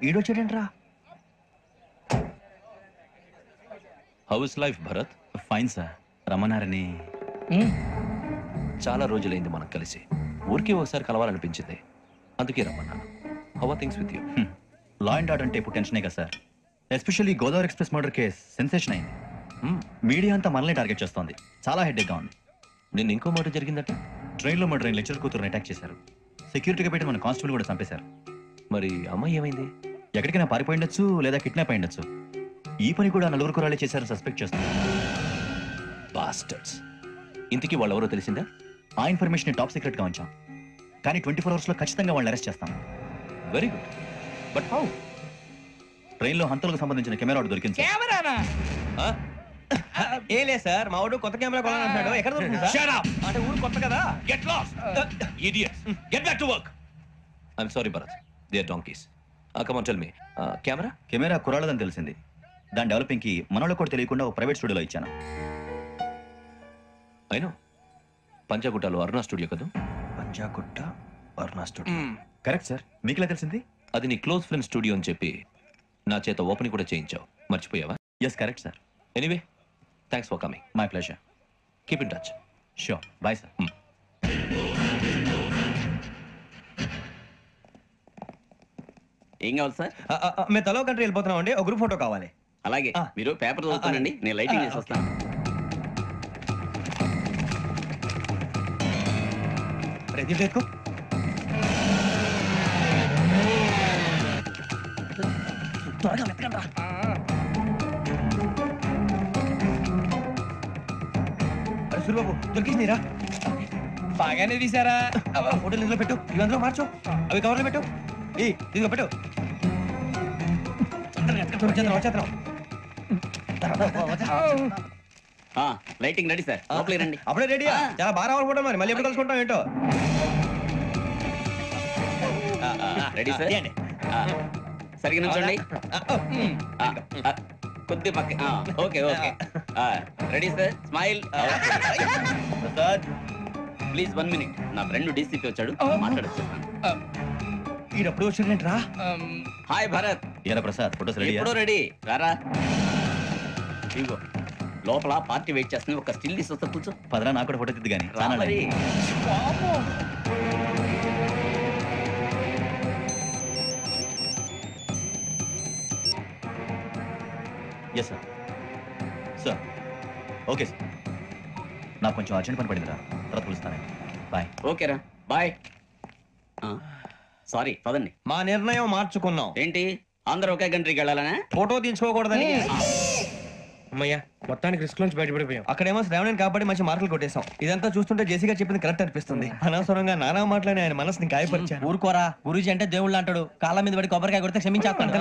ఈడొచ్చాడంట్రా. How is life Bharat? Fine sir. రమ్మన్నారని. చాలా రోజులైంది మనం కలిసి. ఊరికి ఒకసారి కలవాలనిపించింది, అందుకే రమ్మన్నాను. How are things with you? Law and order అంటే ఇప్పుడు టెన్షనే కదా sir. Especially Godavari express murder case sensation అయింది. మీడియా అంతా మనల్ని టార్గెట్ చేస్తోంది. చాలా హెడ్ఏక్గా ఉంది. నిన్న ఇంకో మాట జరిగిందట. ట్రైన్లో మర్డర్ అయిన లెక్చరర్ కూతురుని అటాక్ చేశారు. సెక్యూరిటీగా పెట్టి మన కానిస్టేబుల్ కూడా చంపేశారు. మరి అమ్మాయి ఏమైంది? ఎక్కడికైనా పారిపోయిండొచ్చు, లేదా కిడ్నాప్ అయ్యుండొచ్చు. ఈ పని కూడా నలుగురు కురాలే చేశారని సస్పెక్ట్ చేస్తున్నారు. బాస్టర్స్. ఇంతకీ వాళ్ళు ఎవరో తెలిసిందా? ఆ ఇన్ఫర్మేషన్ టాప్ సీక్రెట్ గా ఉంచాం, కానీ 24 అవర్స్ లో ఖచ్చితంగా వాళ్ళని అరెస్ట్ చేస్తాం. Very good. But how? Train లో హంతలకు సంబంధించిన కెమెరా ఒకటి దొరికింది. కెమెరానా? ఏ లేదు సార్, మా వాడు కొత్త కెమెరా కొనాలంటున్నాడు. ఎక్కడ దొరుకుతుంది సార్? Shut up! అంటే ఊరు కొత్త కదా. Get lost! Idiots! Get back to work! I'm sorry, Bharat. They are donkeys. Come on, tell me. Camera? Camera కురాలదని తెలిసింది. దాని డెవలపింగ్ కి మనోళ్ళకి కూడా తెలియకుండా ఒక ప్రైవేట్ స్టూడియోలో ఇచ్చాను. I know. పంజాగుట్టలో అరుణా స్టూడియో కదా? Panjagutta Aruna studio. Correct sir. మీకు ఎలా తెలిసింది? అది నీ క్లోజ్ ఫ్రెండ్ స్టూడియో అని చెప్పి నా చేత ఓపెనింగ్ కూడా చేయించావు. మర్చిపోయావా? Yes correct sir. Anyway, thanks for coming. My pleasure. Keep in touch. Sure. Bye sir. ఏం కావాలి సార్? మేము తలో కంట్రీ వెళ్ళిపోతున్నాం అండి. ఒక గ్రూప్ ఫోటో కావాలి. అలాగే, మీరు పేపర్ చదువుతానండి, నేను లైటింగ్ చేసి వస్తాను. ఎక్కువ త్వరగా వెతకండి. అరే సూరిబాబు, దొరికిందిరా? బాగానే తీసారా? ఫోటోలు ఇందులో పెట్టు, ఇవి అందులో మార్చు, అవి కవర్లో పెట్టు. ఇదిగో పెట్టు. లైటింగ్ రెడీ సార్, లోపలికి రండి. అప్పుడే రెడీయా? చాలా బాగా రావాలి ఫోటో. మరి మళ్ళీ ఎప్పుడు కలుసుకుంటాం ఏంటో. Ready sir. సరిగ్గా నుంచోండి. కొద్ది పక్క. Okay okay. Ready sir. Smile. Sir please 1 minute. నా ఫ్రెండ్ డీసీపీ వచ్చాడు, మాట్లాడొచ్చేస్తాను. ఈడప్పుడు వచ్చాడంట్రా. హాయ్ భరత్. ఏరా ప్రసాద్, ఫోటోస్ రెడీ? ఎప్పుడో రెడీ. రారా. ఇదిగో లోపల పార్టీ వెయిట్ చేస్తుంది. ఒక స్టిల్ తీసి వస్తా, కూర్చో. పదరా, నాకు కూడా ఫోటో తిద్దు కానీ. రా మరి. Yes sir. Sir okay sir. నాకు కొంచెం అర్జెంట్ పని పడిందిరా, తర్వాత పిలుస్తాను. బాయ్. ఓకేరా, బాయ్. సారీ, పదండి. మా నిర్ణయం మార్చుకున్నాం. ఏంటి, అందరూ ఒకే కంట్రీకి వెళ్ళాలనే? ఫోటో తీసుకోకూడదని. అమ్మయ్యా, మొత్తానికి రిస్క్ నుంచి బయటపడిపోయాం. అక్కడేమో శ్రావణిని కాబట్టి మంచి మార్కులు కొట్టేశాం. ఇదంతా చూస్తుంటే జేసీగా చెప్పింది కరెక్ట్ అనిపిస్తుంది. అనవసరంగా నానా మాటలని ఆయన మనసుని గాయపరిచారు. ఊరుకోరా, గురూజీ అంటే దేవుళ్ళు అంటాడు. కాళ్ళ మీద పడి కొబ్బరికాయ కొడితే క్షమించేస్తాను.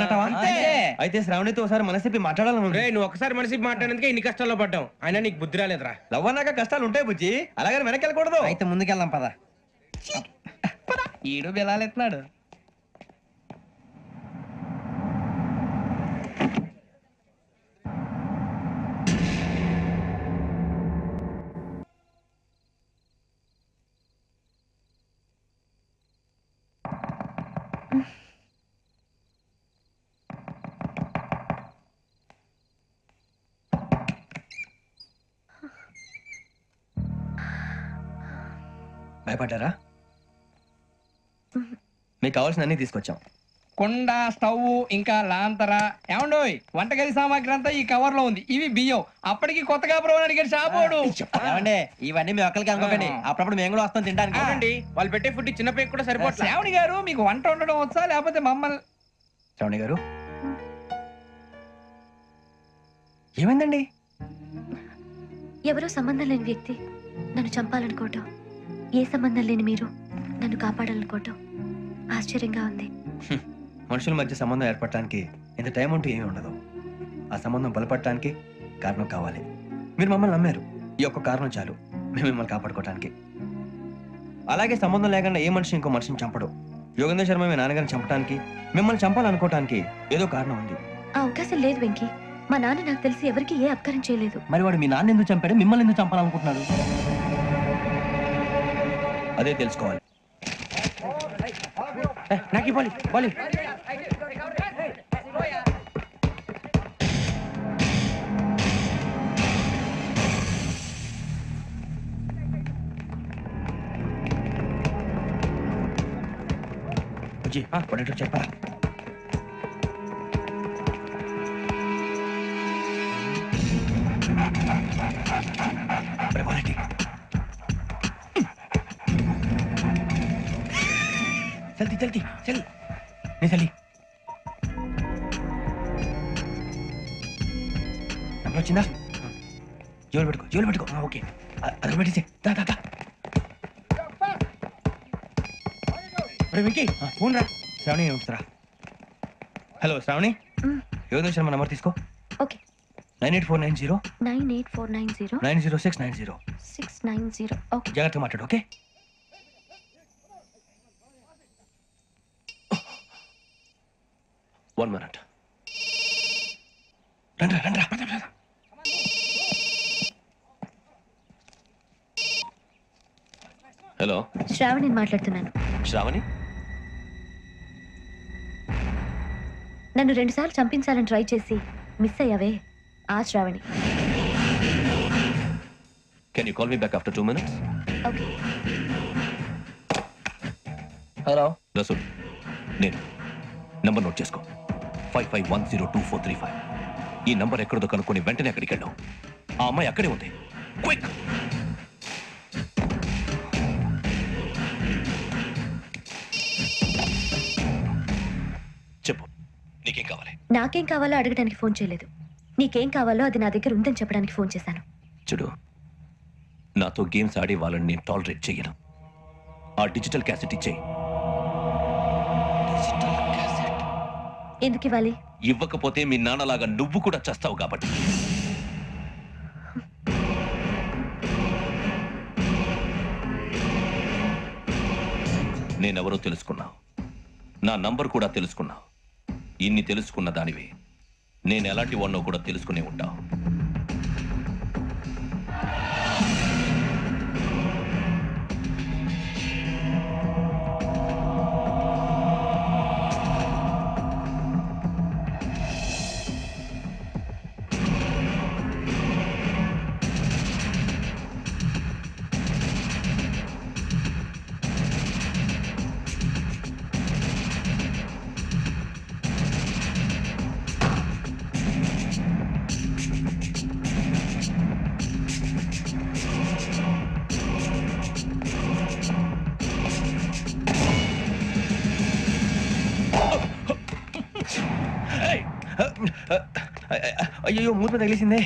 అయితే శ్రావణితో ఒకసారి మనసిప్పి మాట్లాడాలను. నువ్వు ఒకసారి మనిషి మాట్లాడేందుకే ఇన్ని కష్టాల్లో పడ్డాం. అయినా నీకు బుద్ధి రాలేదురా. లవ్ అన్నాక కష్టాలు ఉంటాయి బుజ్జి, అలాగని వెనక్కి వెళ్ళకూడదు. అయితే ముందుకెళ్దాం పద. ఈడు బెలాలెత్తున్నాడు. భయపడ్డారా? మీకు కావాల్సిన అన్ని తీసుకొచ్చాం. కుండ, స్టవ్, ఇంకా లాంతర. ఏమండోయ్, వంటగది సామాగ్రి అంతా ఈ కవర్ లో ఉంది. ఇవి బియ్యం. అప్పటికి కొత్తగా బ్రో అడిగాడు షాపోడు. ఏమండి, ఇవన్నీ మీ ఒక్కరికి అనుకోకండి. అప్పుడప్పుడు మేము కూడా వస్తాం తినడానికి. వాళ్ళు పెట్టే ఫుడ్ చిన్న పేరు కూడా సరిపోతుంది. శ్రావణి గారు, మీకు వంట వండడం వచ్చా, లేకపోతే మమ్మల్ని? శ్రావణి గారు, ఏమైందండి? ఎవరో సంబంధం లేని వ్యక్తి నన్ను చంపాలనుకోవటం, ఏ సంబంధం లేని మీరు నన్ను కాపాడాలనుకోవటం ఆశ్చర్యంగా ఉంది. మనుషుల మధ్య సంబంధం ఏర్పడటానికి ఇంత టైం ఉంటూ ఏమీ ఉండదు. ఆ సంబంధం బలపడటానికి కారణం కావాలి. మీరు మమ్మల్ని నమ్మారు, ఈ ఒక్క కారణం చాలు మేము మిమ్మల్ని కాపాడుకోవటానికి. అలాగే సంబంధం లేకుండా ఏ మనిషి ఇంకో మనిషిని చంపడు. యోగేంద్ర శర్మ మీ నాన్నగారిని చంపడానికి, మిమ్మల్ని చంపాలనుకోవటానికి ఏదో కారణం ఉంది. ఆ అవకాశం లేదు వెంకీ. మా నాన్న నాకు తెలిసి ఎవరికి ఏ అపకారం చేయలేదు. మరి వాడు మీ నాన్న ఎందుకు చంపాడు, మిమ్మల్ని ఎందుకు చంపాలనుకుంటున్నాడు? అదే తెలుసుకోవాలి. నాకు బాలి బాలి పడేటో చెప్పా. जल्दी जल्दी चल नहीं चली नंबर चिंदा जोल बेटको ओके अदर बेटी से दा दा दा अरे विकी फोन रा श्रावणी उठरा हेलो श्रावणी योगेश शर्मा नंबर తీసుకో ఓకే 98490 98490 90690 690 ఓకే జాగ్రత్తగా మాట్లాడు ఓకే. One minute. రండ్రా హలో శ్రావణిని మాట్లాడుతున్నాను. శ్రావణి, నన్ను 2 సార్లు చంపించాలని ట్రై చేసి మిస్ అయ్యావే, ఆ Sravani. Can you call me back after 2 minutes? Okay. Hello Rasool, నేను నంబర్ నోట్ చేసుకో. 55102435. ఈ నంబర్ ఎక్కడదో కనుక్కొని వెంటనే అక్కడికి వెళ్ళావు. ఆ అమ్మాయి అక్కడే ఉంది. క్విక్. చెప్పు, నీకేం కావాలి? నాకేం కావాలో అడగడానికి ఫోన్ చేయలేదు. నీకేం కావాలో అది నా దగ్గర ఉందని చెప్పడానికి ఫోన్ చేశాను. చూడు, నాతో గేమ్స్ ఆడే వాళ్ళని నేను టాలరేట్ చెయ్యను. ఆ డిజిటల్ క్యాసెట్ ఇచ్చేయి. ఎందుకు ఇవ్వాలి? ఇవ్వకపోతే మీ నాన్నలాగా నువ్వు కూడా చేస్తావు కాబట్టి. నేనెవరో తెలుసుకున్నావు, నా నంబర్ కూడా తెలుసుకున్నావు. ఇన్ని తెలుసుకున్న దానివి నేను ఎలాంటి వాడినో కూడా తెలుసుకునే ఉంటావు. అయ్యో మూత తగిలేసిందే.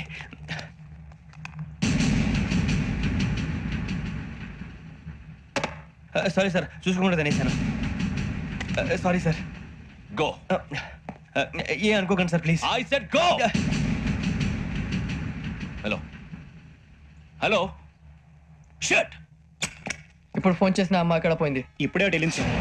సారీ సార్, చూసుకోకుండా తినేసాను. Sorry sir. గో. ఏ అనుకోకండి sir please. I said go. Hello hello, shut. ఇప్పుడు ఫోన్ చేసిన అమ్మ అక్కడ పోయింది. ఇప్పుడే వెళ్ళింది సార్.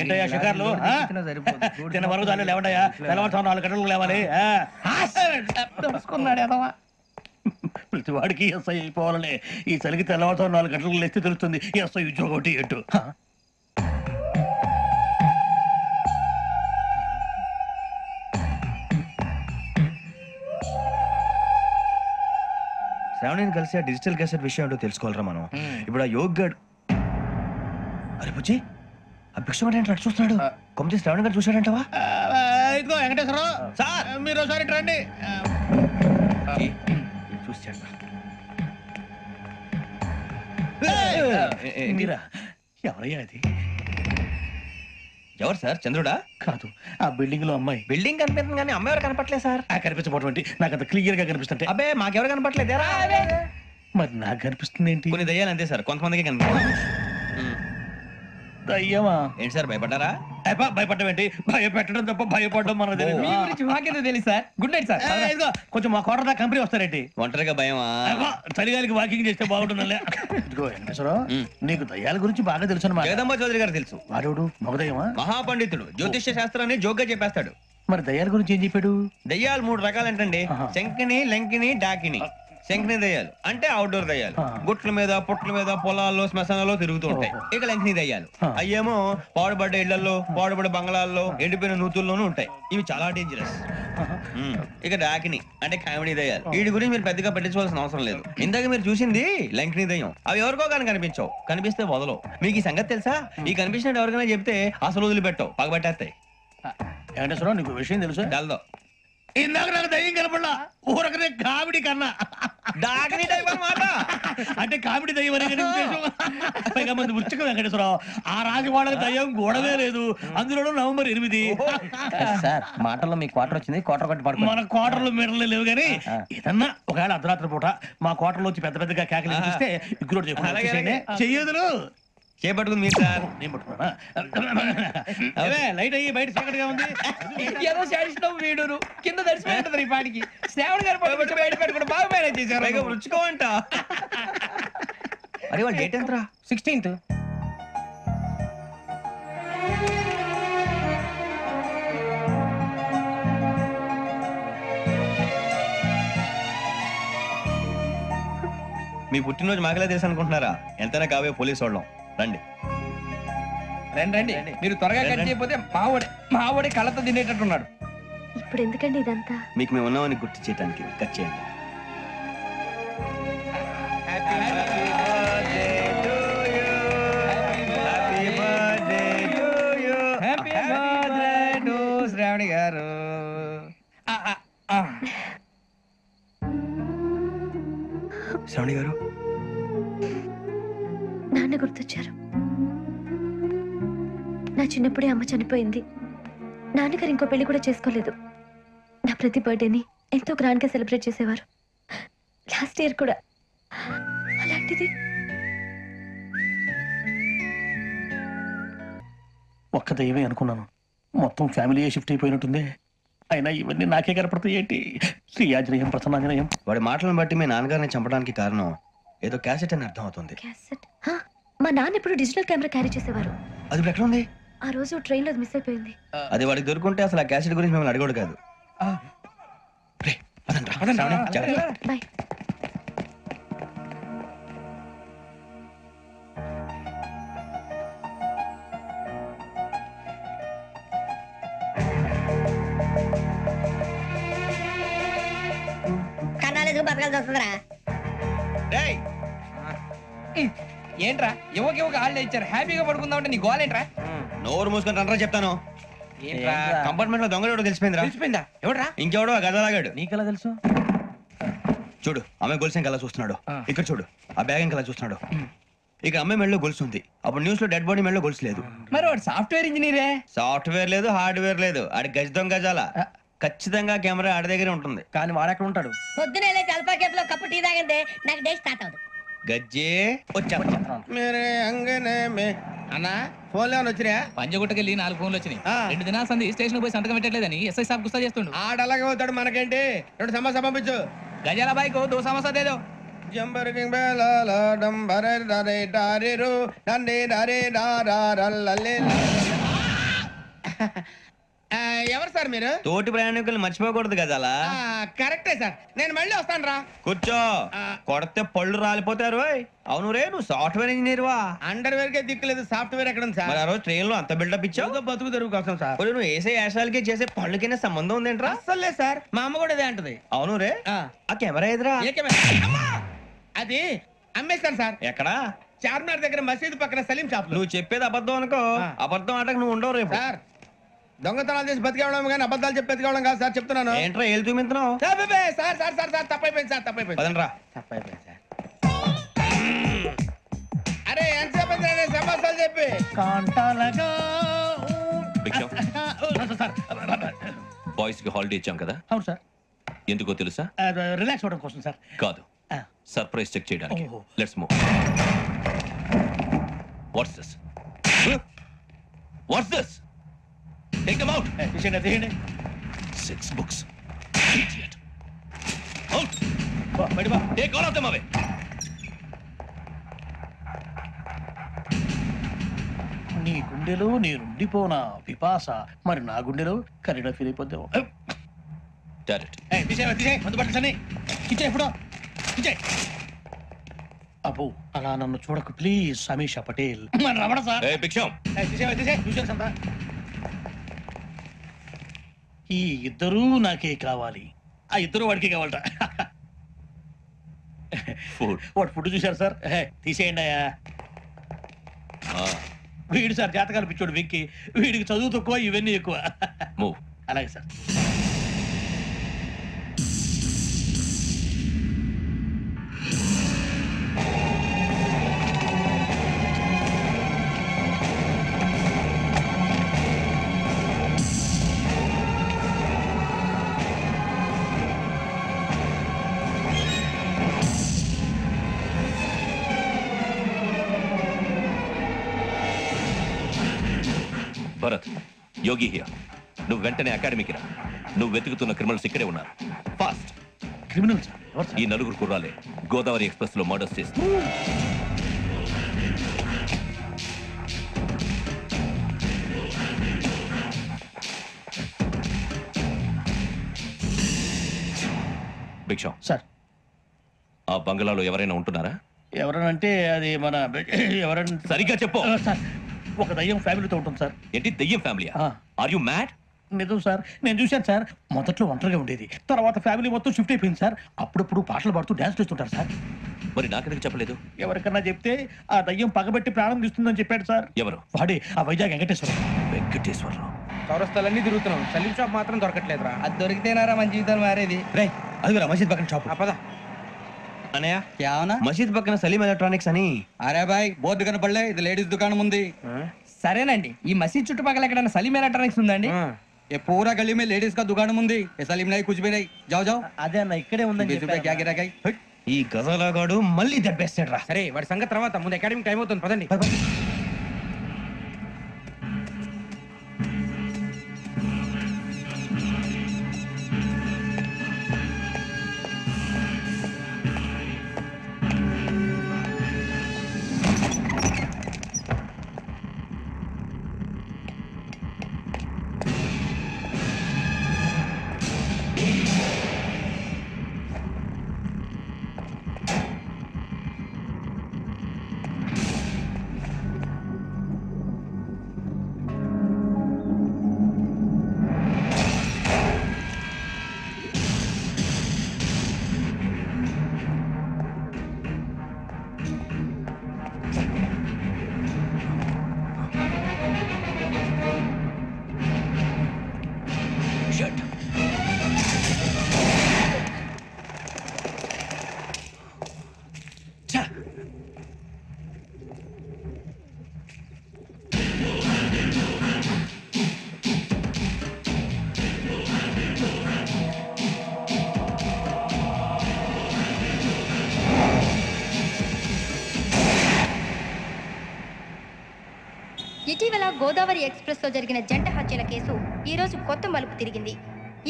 ఏంటయ్యా షికార్లు? తిన్న వరకు దాన్ని లేవండయ్యా. తెల్లవారుతాం 4 గంటలకు లేవాలి. ప్రతి వాడికి ఎస్ఐ అయిపోవాలనే ఈ చలికి తెల్లవారుతాం 4 గంటలకు లేస్తే తెలుస్తుంది ఎస్ఐ ఉద్యోగం ఒకటి ఎటు. శ్రావణిని కలిసి ఆ డిజిటల్ క్యాసెట్ విషయం ఏంటో తెలుసుకోవాలరా మనం. ఇప్పుడు ఆ యోగ్ గడ్, అరే బుజ్జి, ఆ భిక్షం అంటే చూస్తున్నాడు. కొమ్మతి శ్రావణి గారు చూశాడంటవా? వెంకటేశ్వరరావు సార్ మీరు ఒకసారి ఇటు రండి. చూసాడు మీరా ఎవరయ్యా అది? ఎవరు సార్? చంద్రుడా? కాదు, ఆ బిల్డింగ్ లో అమ్మాయి. బిల్డింగ్ కనిపిస్తుంది కానీ అమ్మ ఎవరు కనపట్లేదు సార్. ఆ కనిపించబోటువంటి నాకు అంత క్లియర్ గా కనిపిస్తుంటే అబ్బే మాకెవరు కనపట్లేదు. మరి నాకు కనిపిస్తుంది ఏంటి? కొన్ని దయ్యాలు అంతే సార్, కొంతమందికి కనిపిస్తుంది. దయ్యమా? ఏంటి సార్ భయపడ్డారా? భయపడడం ఏంటి? భయపెట్టడం తప్ప భయపడడం మనకు తెలియదు. మీ గురించి మాకేదో తెలుసు సార్. Good night sir. ఇదిగో కొంచెం మా కోట దాకా కంపెనీ వస్తారేంటి? ఒంటరిగా భయమా? చలిగాలికి వాకింగ్ చేస్తే బాగుంటుందిలే. ఇదిగో వెంకటేశ్వరరావు, నీకు దయ్యాల గురించి బాగా తెలుసు అన్నమాట. జగదంబ చౌదరి గారు తెలుసు. వాడేవుడు? మగదయ్యమా? మహాపండితుడు, జ్యోతిష్య శాస్త్రాన్ని జోగ్గా చెప్పేస్తాడు. మరి దయ్యాల గురించి ఏం చెప్పాడు? దయ్యాలు 3 రకాలంటండి. ఆహా. శంకిని, లంకిని, డాకిని. శంకిని దయ్యాలు అంటే అవుట్డోర్ దయ్యాలు, ఆ. గుట్ల మీద పుట్ల మీద పొలాల్లో శ్మశానాల్లో తిరుగుతూ ఉంటాయి. ఇక లంకిని దయ్యాలు ఆ. అయ్యేమో పాడుబడ్డ ఇళ్లలో, పాడుబడ్డ బంగ్లాల్లో, ఎండిపోయిన నూతుల్లోనూ ఉంటాయి. ఇవి చాలా డేంజరస్. ఇక డాకిని అంటే కామెడీ దయ్యాలు. వీటి గురించి మీరు పెద్దగా పట్టించుకోవాల్సిన అవసరం లేదు. ఇందాక మీరు చూసింది లంకిని దయ్యం. అవి ఎవరికో కానీ కనిపించవు, కనిపిస్తే వదలవు. మీకు ఈ సంగతి తెలుసా? ఈ కనిపించినట్టు ఎవరికైనా చెప్తే అసలు వదిలిపెట్టవు, పగబట్టేస్తాయి. వెంకటేశ్వరరావు, నీకు విషయం తెలుసు? డల్దో ఇందాక నాకు దయ్యం కనపడలా, ఊరకనే కామెడీ కన్నా. డాకిని టైప్ అన్నమాట. అంటే కామెడీ దయ్యం అనే కదా ఉద్దేశం. పైగా మంది ఉచ్చక వెంకటేశ్వరరావు, ఆ రాజవాడకి దయ్యం గోడవే లేదు, అందులోనూ నవంబర్ 8. సార్ మాటల్లో మీ క్వార్టర్ వచ్చింది, క్వార్టర్ కొట్టి పడుకో. మన కోటర్లు మీటర్లు లేవు కానీ ఏదన్నా ఒకవేళ అర్ధరాత్రి పూట మా కోటర్లో వచ్చి పెద్ద పెద్దగా కేకలు ఇస్తే ఇగ్గురు చెయ్యదులు చేపట్టుకుంది మీరు సార్. నేను పట్టుకున్నా. అవే, లైట్ అయ్యి బయట చీకటిగా ఉంది. ఏదో శాడిస్తాం వీడును కింద దర్శనం ఈ పాటికి. శ్రావణ్ గారు పట్టుబట్టి బయట పెట్టుకుని బాగా మేనేజ్ చేశారు. పైగా రుచుకోవంట. అరే వాళ్ళ డేట్ ఎంతరా? 16th. మీ పుట్టినరోజు మాకలే తెలుసు అనుకుంటున్నారా? ఎంతైనా కావే పోలీసు వాళ్ళం. రండి రండి మీరు త్వరగా కట్ చేయకపోతే మావోడే కళ్ళతో తినేటట్టున్నాడు. ఇప్పుడు ఎందుకండి ఇదంతా? మీకు మేము ఉన్నామని గుర్తు చేయడానికి కట్ చేయండి. హ్యాపీ బర్త్డే టు శ్రావణి గారు. శ్రావణి గారు, నాన్న గుర్తొచ్చారు. నా చిన్నప్పుడే అమ్మ చనిపోయింది. నాన్నగారు ఇంకో పెళ్లి కూడా చేసుకోలేదు. నా ప్రతి బర్త్డేని ఎంతో గ్రాండ్గా సెలబ్రేట్ చేసేవారు. లాస్ట్ ఇయర్ కూడా. అలాంటిది ఒక్క దయ్యమే అనుకున్నాను, మొత్తం ఫ్యామిలీ షిఫ్ట్ అయిపోయినట్టుంది. అయినా ఇవన్నీ నాకే కనపడతాయి ఏంటి? శ్రీ ఆంజనేయం ప్రసన్నాంజనేయం. వాడి మాటలను బట్టి మీ నాన్నగారిని చంపడానికి కారణం ఏదో క్యాసెట్ అని అర్థం అవుతుంది. క్యాసెట్. మా నాన్న ఇప్పుడు డిజిటల్ కెమెరా క్యారీ చేసేవారు. అది ఇప్పుడు ఎక్కడ ఉంది? ఆ రోజు ట్రైన్లో మిస్ అయిపోయింది. అది వాడికి దొరుకుంటే అసలు ఆ క్యాసెట్ గురించి మిమ్మల్ని అడగడు కాదు. రే, పదండ్రా. శ్రావణి, జాగ్రత్త. బాయ్. కన్నాలకు బతకాల్సి వస్తుందిరా. రేయ్, ఏంట్రా యువకి హాలిడే ఇచ్చారు, హ్యాపీగా పడుకుందాం అంటే నీ గోలేంట్రా? నోరు మూసుకొని రండ్రా చెప్తాను. ఏంట్రా కంపార్ట్మెంట్ లో దొంగడు తెలిసిపోయిందిరా. తెలిసిపోయిందా? ఎవడ్రా? ఇంకెవడో ఆ గదలాగాడు. నీకెలా తెలుసు? చూడు, ఆమె గొలుసు ఇంకలా చూస్తున్నాడు. ఇక్కడ చూడు, ఆ బ్యాగ్ ఇంకలా చూస్తున్నాడు. ఇక అమ్మాయి మెడలో గొలుసు ఉంది. అప్పుడు న్యూస్ లో డెడ్ బాడీ మెడలో గొలుసు లేదు. మరి వాడు సాఫ్ట్వేర్ ఇంజనీరే. సాఫ్ట్వేర్ లేదు, హార్డ్వేర్ లేదు. ఆడి గజ దొంగ గజాల. ఖచ్చితంగా కెమెరా ఆడి దగ్గరే ఉంటుంది. కానీ వాడెక్కడ ఉంటాడు? పొద్దునే లేచి అల్ఫా కేఫ్ లో కప్పు టీ తాగంటే నాకు డే స్టార్ట్ అవుతుంది. గజ్జే వచ్చా. అన్నా ఫోన్లో వచ్చినా? పంజగుట్టకెళ్ళి 4 ఫోన్లు వచ్చినాయి. 2 దినాల సంది స్టేషన్ పోయి సంతకం పెట్టలేదని ఎస్ఐ సాబ్ గుస్తా చేస్తుండు. ఆడలాగే పోతాడు, మనకేంటి? 2 సమస్య పంపించు. గజాల బైక్ 2 సమస్య దేదో. ఎవరు సార్ మీరు? తోటి ప్రయాణికులు మర్చిపోకూడదు గజాల. కరెక్టే సార్, నేను మళ్ళీ వస్తాను రా. కూర్చో, కొడితే పళ్ళు రాలిపోతారు. అవును రే, నువ్వు సాఫ్ట్వేర్ ఇంజనీర్ వా? అండర్వేర్ కే దిక్కులేదు, సాఫ్ట్వేర్ ఎక్కడ ఉంది సార్? మరి ఆ రోజు ట్రైన్ లో అంత బిల్డప్ ఇచ్చావు. బతుకు తెరుగు కోసం సార్. నువ్వు వేసే యాశాలకి చేసే పళ్ళకైనా సంబంధం ఉందేంట్రా? అస్సలు లేదు సార్, మా అమ్మ కూడా ఇదే అంటది. అవును రే, ఆ. ఆ కెమెరా ఎదురా? ఏ కెమెరా? అమ్మా! అది అమ్మేస్తాను సార్. ఎక్కడా? చార్మినార్ దగ్గర మసీదు పక్కన సలీం షాప్ లో. నువ్వు చెప్పేది అబద్ధం అనుకో. ఆ. అబద్ధం ఆటకు నువ్వు ఉండవు రేపు. సార్ దొంగతనాలు చేసి బతికేవడం కానీ అబద్ధాలు చెప్పి బతికేవడం కాదు సార్ చెప్తున్నాను. ఏంట్రా ఏళ్ళు చూపించినావు? Sir sir sir sir sir తప్పైపోయింది సార్ తప్పైపోయింది. పదండ్రా. తప్పైపోయింది సార్. అరే ఎంతసేపు సమాసాలు చెప్పి కాంటాలగా భిక్షం సార్. బాయ్స్ కి హాలిడే ఇచ్చాం కదా, అవును సార్. ఎందుకో తెలుసా? రిలాక్స్ అవ్వడం కోసం సార్. కాదు, సర్ప్రైజ్ చెక్ చేయడానికి. ఓహో. Let's move. What's this? What's this? Take them out. తీయండి. 6 books. Idiot. Out. బయట బా. Take all of them away. నీ గుండెలో నేనుండిపోనా పిపాస, మరి నా గుండెలో కరీడా ఫీల్ అయిపోద్దాం. Direct. తీసే మందు పట్టని ఇచ్చే ఇప్పుడు ఇచ్చే. అబ్బో అలా నన్ను చూడకు please. Sameesha Patel Ramana sir. Hey, భిక్షం. తీసే. ఈ ఇద్దరూ నాకే కావాలి, ఆ ఇద్దరు వాడికి కావాలట. Food. వాడు ఫుడ్ చూశారు సార్. తీసేయండి అయ్యా. వీడు సార్ జాతకాలు పిచ్చోడు వెక్కి, వీడికి చదువు తక్కువ ఇవన్నీ ఎక్కువ. Move. అలాగే సార్. Bharat, Yogi here. నువ్వు వెంటనే అకాడమీకి రా. నువ్వు వెతుకుతున్న క్రిమినల్స్ ఇక్కడే ఉన్నారు. ఫాస్ట్. Criminal sir? ఎవరు సార్? ఈ నలుగురు కుర్రాలే గోదావరి ఎక్స్ప్రెస్ లో మర్డర్స్ చేసి. భిక్షం సార్ ఆ బంగ్లాలో ఎవరైనా ఉంటున్నారా? ఎవరనంటే అది మన ఎవరంటే సరిగ్గా చెప్పు. సార్ ఒక దయ్యం ఫ్యామిలీతో ఉంటుంది సార్. ఏంటి దెయ్యం ఫ్యామిలీ? Are you mad? నిజం సార్, నేను చూశాను సార్. మొదట్లో ఒంటరిగా ఉండేది, తర్వాత ఫ్యామిలీ మొత్తం షిఫ్ట్ అయిపోయింది సార్. అప్పుడప్పుడు పాటలు పాడుతూ డ్యాన్స్ చేస్తుంటారు సార్. మరి నాకెందుకు చెప్పలేదు? ఎవరికన్నా చెప్తే ఆ దయ్యం పగబెట్టి ప్రాణం తీస్తుందని చెప్పాడు సార్. ఎవరు? వాడే ఆ వైజాగ్ వెంకటేశ్వరం. వెంకటేశ్వరరావు. చౌరస్తాలన్నీ తిరుగుతున్నాం, సలీం షాప్ మాత్రం దొరకట్లేదురా. అది దొరికితేనారా మన జీవితాలు మారేది. రే అదిగురా మసీద్ పక్కన షాప్. పదా అనయ్య क्या होना? మసీద్ పక్కన సలీం ఎలక్ట్రానిక్స్ అని. అరే బాయ్ బోర్డు కనపడలే, ఇది లేడీస్ దుకాణం ఉంది. సరేనండి, ఈ మసీద్ చుట్టుపక్కల ఎక్కడైనా సలీం ఎలక్ట్రానిక్స్ ఉందండి? ये पूरा गली में लेडीज का दुकान मुंदी, ये सलीम नहीं कुछ भी नहीं. जाओ जाओ. అదే అన్న ఇక్కడే ఉందని 20 रुपए क्या गिरा गई. ఈ గజాలగాడు మళ్ళీ దెబ్బేస్తాడు రా. సరే వాడి సంగతి తర్వాత, ముందు అకాడమిక్ టైం అవుతుంది పదండి. ఇటీవల గోదావరి ఎక్స్ప్రెస్ లో జరిగిన జంట హత్యల కేసు ఈ రోజు కొత్త మలుపు తిరిగింది.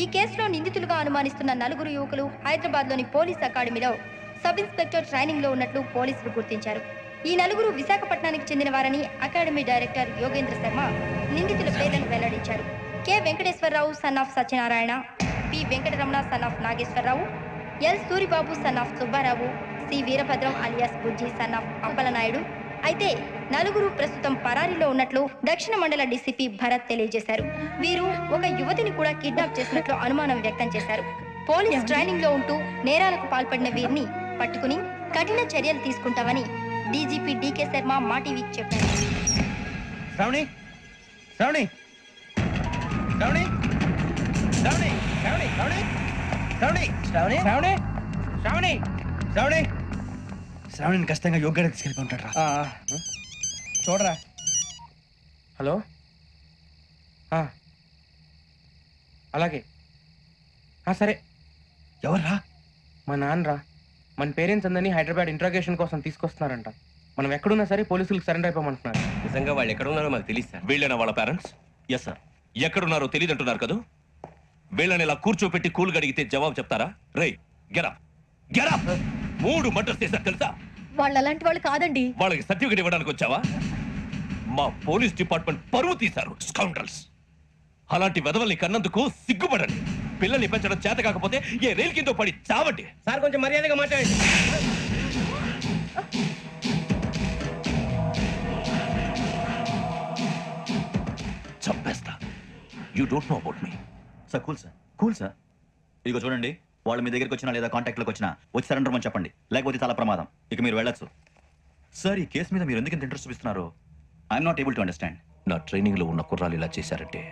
ఈ కేసులో నిందితులుగా అనుమానిస్తున్న నలుగురు యువకులు హైదరాబాద్ లోని పోలీస్ అకాడమీలో సబ్ ఇన్స్పెక్టర్ ట్రైనింగ్ లో ఉన్నట్లు పోలీసులు గుర్తించారు. ఈ నలుగురు విశాఖపట్నానికి చెందిన వారని అకాడమీ డైరెక్టర్ యోగేంద్ర శర్మ నిందితుల పేర్లను వెల్లడించారు. K Venkateswararao son of Satyanarayana, P Venkataramana son of Nageswararao, L Suribabu son of Subbarao, C Veerabhadram alias Bujji son of Appalanaidu. అయితే నలుగురు ప్రస్తుతం పరారీలో ఉన్నట్లు దక్షిణ మండల డీసీపీ భరత్ తెలియజేశారు. వీరు ఒక యువతిని కూడా కిడ్నాప్ చేసినట్లు అనుమానం వ్యక్తం చేశారు. పోలీస్ ట్రైనింగ్ లో ఉంటూ నేరాలకు పాల్పడిన వీరిని పట్టుకుని కఠిన చర్యలు తీసుకుంటామని డీజీపీ డీకే శర్మ మా టీవీకి చెప్పారు. శ్రావణి శ్రావణి శ్రావణి శ్రావణి శ్రావణి శ్రావణి శ్రావణి శ్రావణి శ్రావణి శ్రావణి శ్రావణిని ఖచ్చితంగా యోగ్యంగా తీసుకెళ్ళి ఉంటాడు రా. చూడరా. హలో అలాగే సరే. ఎవర్రా? మా నాన్నరా. మన పేరెంట్స్ అందరినీ హైదరాబాద్ ఇంట్రాగేషన్ కోసం తీసుకొస్తున్నారంట. మనం ఎక్కడున్నా సరే పోలీసులకు సరెండర్ అయిపోమంటున్నారు. నిజంగా వాళ్ళు ఎక్కడ ఉన్నారో మాకు తెలియదు సార్. వీళ్ళైన వాళ్ళ పేరెంట్స్? Yes sir. ఎక్కడున్నారో తెలియదంటున్నారు కదా. వీళ్ళని ఇలా కూర్చోపెట్టి కూల్ గడిగితే జవాబు చెప్తారా? రేయ్ గెరప్ గెరప్. 3 మర్డర్స్ చేశారు తెలుసా? వాళ్ళు అలాంటి వాళ్ళు కాదండి. వాళ్ళకి సర్టిఫికేట్ ఇవ్వడానికి వచ్చావా? మా పోలీస్ డిపార్ట్మెంట్ పరువు తీశారు స్కౌండ్రల్స్. అలాంటి వెధవల్ని కన్నందుకు సిగ్గుపడండి. పిల్లల్ని పెంచడం చేత కాకపోతే ఏ రైలు కింద పడి చావండి. సార్ కొంచెం మర్యాదగా మాట్లాడండి. చంపేస్తా. You don't know about me. Sir cool sir, cool sir. ఇదిగో చూడండి, వాళ్ళు మీ దగ్గరికి వచ్చినా లేదా కాంటాక్ట్లోకి వచ్చినా వచ్చి సరెండర్ అని చెప్పండి, లేకపోతే చాలా ప్రమాదం. ఇక మీరు వెళ్ళొచ్చు. సార్ ఈ కేసు మీద మీరు ఎందుకు ఇంత ఇంట్రెస్ట్ చూపిస్తున్నారు? I'm not able to understand. నా ట్రైనింగ్ లో ఉన్న కుర్రాలు ఇలా చేశారంటే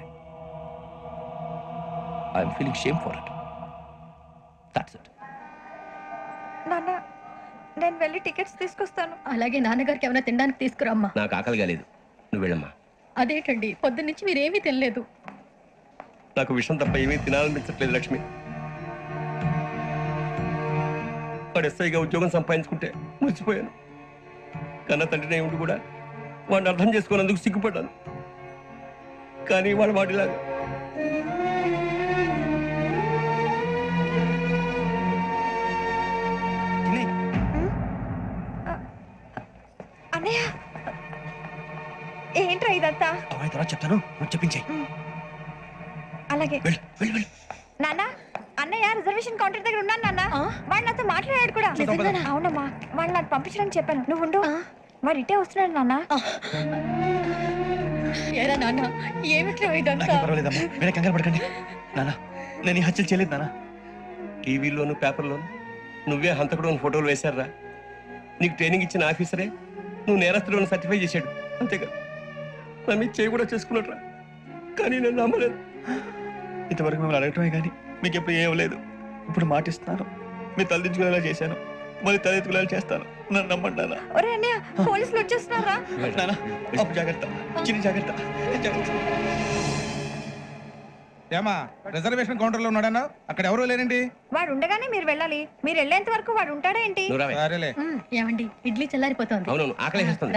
I'm feeling shame for it. That's it. నాన్న, నేను వెళ్ళి టికెట్స్ తీసుకొస్తాను. అలాగే నాన్నగారికి ఏమైనా తినడానికి తీసుకురమ్మా. నాకు ఆకలి కాలేదు, నువ్వు వెళ్ళమ్మా. అదేంటండి, పొద్దున్న నుంచి మీరేమీ తినలేదు. నాకు విషయం తప్ప ఏమీ తినాలనిపించట్లేదు లక్ష్మి. వాడు ఎస్ఐగా ఉద్యోగం సంపాదించుకుంటే మురిసిపోయాను. కన్న తండ్రినే ఉండి కూడా వాడిని అర్థం చేసుకున్నందుకు సిగ్గుపడ్డాను. కానీ వాడు వాడిలాగా అన్నయ్య, ఏంట్రా ఇదంతా? అవన్నీ తర్వాత చెప్తాను, నువ్వు చెప్పించాయి. అలాగే. నాన్న, అన్నయ్య రిజర్వేషన్ కౌంటర్ దగ్గర ఉన్నాను నాన్న. వాడు నాతో మాట్లాడాడు కూడా. అవునమ్మా, వాడు నాకు పంపించడానికి చెప్పాను. నువ్వు ఉండు, వాడు ఇటే వస్తున్నాడు నాన్న. ఏరా నాన్న, ఏమిట్రా ఇదంతా? పర్వాలేదమ్మా, వేరే కంగారు పడకండి. నాన్న, నేను ఈ హత్యలు చేయలేదు నాన్న. టీవీలోను పేపర్లోను నువ్వే హంతకుడు ఫోటోలు వేశారా. నీకు ట్రైనింగ్ ఇచ్చిన ఆఫీసరే నువ్వు నేరస్తులను సర్టిఫై చేశాడు. అంతేగా నా మీద చేయి కూడా చేసుకున్నట్రా. కానీ నేను నమ్మలేదు. ఇంతవరకు మిమ్మల్ని అడగటమే కానీ మీకు ఎప్పుడు ఏమలేదు. ఇప్పుడు మాటిస్తున్నాను, మీరు తలదించుకునేలా చేశాను, మళ్ళీ తలెత్తుకునేలా చేస్తాను. నన్ను నమ్మండి నాన్న. ఒరే అన్నయ్య, పోలీసులు వచ్చేస్తున్నారా? నాన్న, అప్పుడు జాగ్రత్త, చిన్న జాగ్రత్త. ఏమా రిజర్వేషన్ కౌంటర్ లో ఉన్నాడన్నా? అక్కడ ఎవరు లేరండి. వాడు ఉండగానే మీరు వెళ్ళాలి. మీరు వెళ్ళేంత వరకు వాడు ఉంటాడా ఏంటి? నువ్వు రావే. సరేలే. ఏమండి, ఇడ్లీ చల్లారిపోతుంది. అవును, ఆకలి వేస్తుంది.